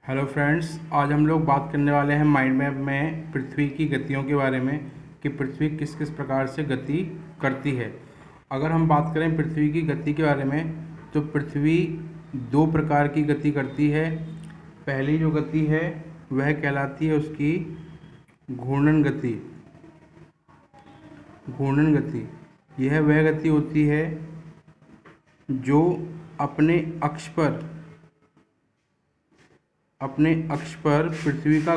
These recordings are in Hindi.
हेलो फ्रेंड्स, आज हम लोग बात करने वाले हैं माइंड मैप में पृथ्वी की गतियों के बारे में कि पृथ्वी किस किस प्रकार से गति करती है। अगर हम बात करें पृथ्वी की गति के बारे में तो पृथ्वी दो प्रकार की गति करती है। पहली जो गति है वह कहलाती है उसकी घूर्णन गति। घूर्णन गति यह वह गति होती है जो अपने अक्ष पर पृथ्वी का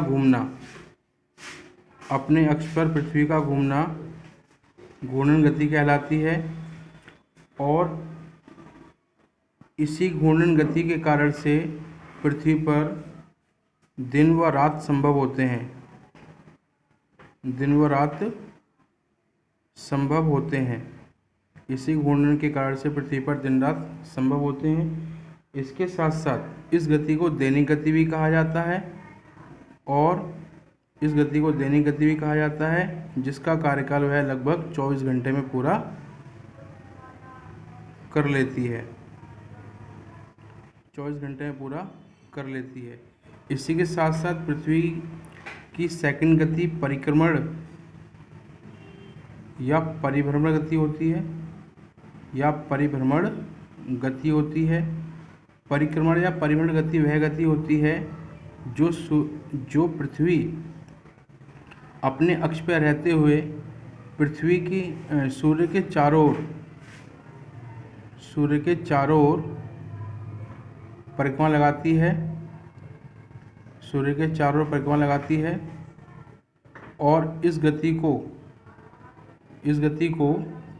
घूमना घूर्णन गति कहलाती है। और इसी घूर्णन गति के कारण से पृथ्वी पर दिन व रात संभव होते हैं। इसी घूर्णन के कारण से पृथ्वी पर दिन रात संभव होते हैं। इसके साथ साथ इस गति को दैनिक गति भी कहा जाता है जिसका कार्यकाल वह लगभग 24 घंटे में पूरा कर लेती है। इसी के साथ साथ पृथ्वी की सेकंड गति परिक्रमण या परिभ्रमण गति होती है। परिक्रमण या परिभ्रमण गति वह गति होती है जो पृथ्वी अपने अक्ष पर रहते हुए पृथ्वी की सूर्य के चारों ओर परिक्रमा लगाती है। और इस गति को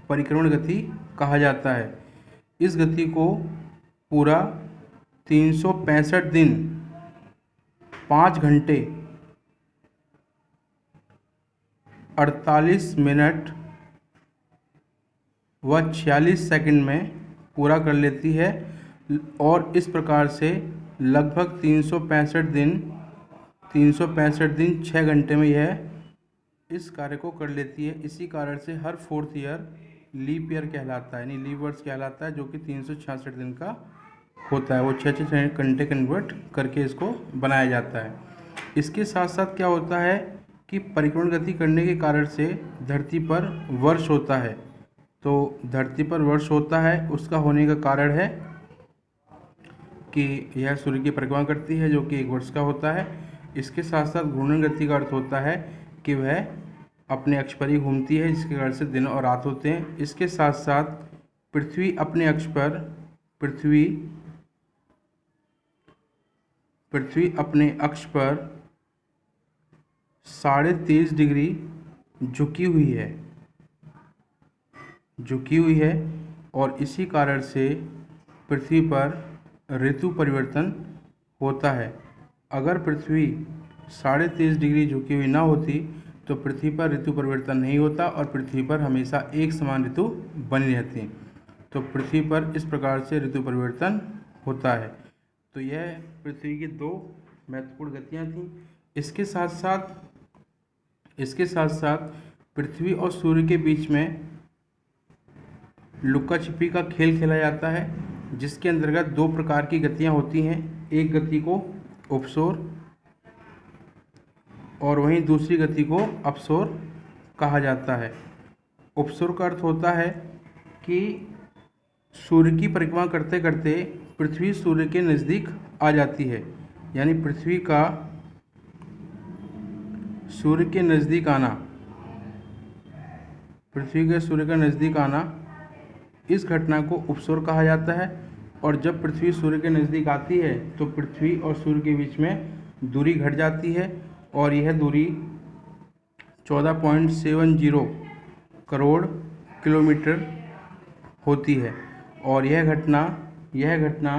परिक्रमण गति कहा जाता है। इस गति को पूरा 365 दिन 5 घंटे 48 मिनट व 46 सेकंड में पूरा कर लेती है। और इस प्रकार से लगभग 365 दिन 6 घंटे में यह इस कार्य को कर लेती है। इसी कारण से हर 4th ईयर लीप ईयर कहलाता है, यानी लीप वर्ष कहलाता है, जो कि 366 दिन का होता है। वो 6 घंटे कन्वर्ट करके इसको बनाया जाता है। इसके साथ साथ क्या होता है कि परिक्रमण गति करने के कारण से धरती पर वर्ष होता है। तो धरती पर वर्ष होता है, उसका होने का कारण है कि यह सूर्य की परिक्रमा करती है, जो कि 1 वर्ष का होता है। इसके साथ साथ घूर्णन गति का अर्थ होता है कि वह अपने अक्ष पर ही घूमती है, जिसके कारण से दिन और रात होते हैं। इसके साथ साथ पृथ्वी अपने अक्ष पर 23.5 डिग्री झुकी हुई है। और इसी कारण से पृथ्वी पर ऋतु परिवर्तन होता है। अगर पृथ्वी 23.5 डिग्री झुकी हुई ना होती तो पृथ्वी पर ऋतु परिवर्तन नहीं होता और पृथ्वी पर हमेशा एक समान ऋतु बनी रहती। तो पृथ्वी पर इस प्रकार से ऋतु परिवर्तन होता है। तो यह पृथ्वी की 2 महत्वपूर्ण गतियाँ थीं। इसके साथ साथ पृथ्वी और सूर्य के बीच में लुक्का छिपी का खेल खेला जाता है, जिसके अंतर्गत 2 प्रकार की गतियाँ होती हैं। एक गति को उपसौर और वहीं दूसरी गति को अपसौर कहा जाता है। उपसौर का अर्थ होता है कि सूर्य की परिक्रमा करते करते पृथ्वी सूर्य के नज़दीक आ जाती है, यानी पृथ्वी का सूर्य के नज़दीक आना, इस घटना को उपसौर कहा जाता है। और जब पृथ्वी सूर्य के नज़दीक आती है तो पृथ्वी और सूर्य के बीच में दूरी घट जाती है और यह दूरी 14.70 करोड़ किलोमीटर होती है। और यह घटना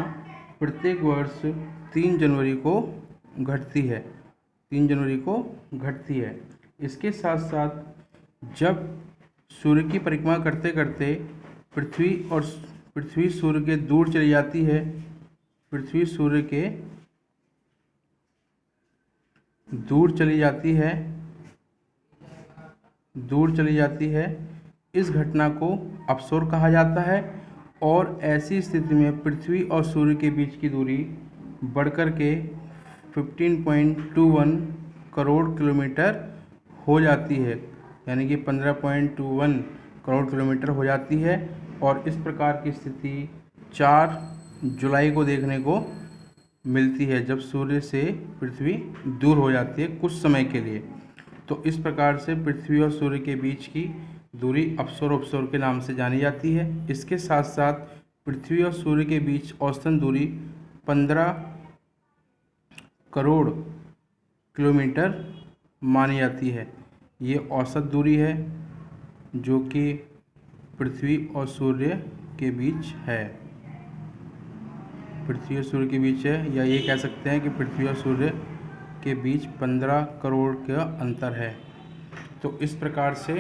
प्रत्येक वर्ष 3 जनवरी को घटती है। इसके साथ साथ जब सूर्य की परिक्रमा करते करते पृथ्वी सूर्य के दूर चली जाती है, इस घटना को अपसौर कहा जाता है। और ऐसी स्थिति में पृथ्वी और सूर्य के बीच की दूरी बढ़कर के 15.21 करोड़ किलोमीटर हो जाती है, यानी कि 15.21 करोड़ किलोमीटर हो जाती है। और इस प्रकार की स्थिति 4 जुलाई को देखने को मिलती है, जब सूर्य से पृथ्वी दूर हो जाती है कुछ समय के लिए। तो इस प्रकार से पृथ्वी और सूर्य के बीच की दूरी अपसौर के नाम से जानी जाती है। इसके साथ साथ पृथ्वी और सूर्य के बीच औसतन दूरी 15 करोड़ किलोमीटर मानी जाती है। ये औसत दूरी है जो कि पृथ्वी और सूर्य के बीच है, पृथ्वी और सूर्य के बीच है, या ये कह सकते हैं कि पृथ्वी और सूर्य के बीच 15 करोड़ का अंतर है। तो इस प्रकार से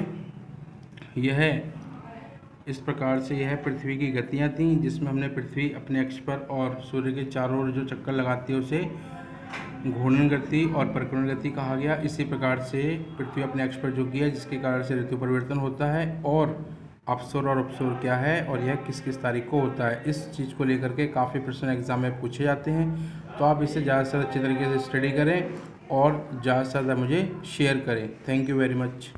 यह पृथ्वी की गतियाँ थीं, जिसमें हमने पृथ्वी अपने अक्ष पर और सूर्य के चारों ओर जो चक्कर लगाती है उसे घूर्णन गति और परिक्रमण गति कहा गया। इसी प्रकार से पृथ्वी अपने अक्ष पर झुकी है, जिसके कारण से ऋतु परिवर्तन होता है। और अपसौर और अपसौर क्या है और यह किस किस तारीख को होता है, इस चीज़ को लेकर के काफ़ी प्रश्न एग्जाम में पूछे जाते हैं। तो आप इसे ज़्यादा से ज़्यादा अच्छे तरीके से स्टडी करें और ज़्यादा से ज़्यादा मुझे शेयर करें। Thank you very much.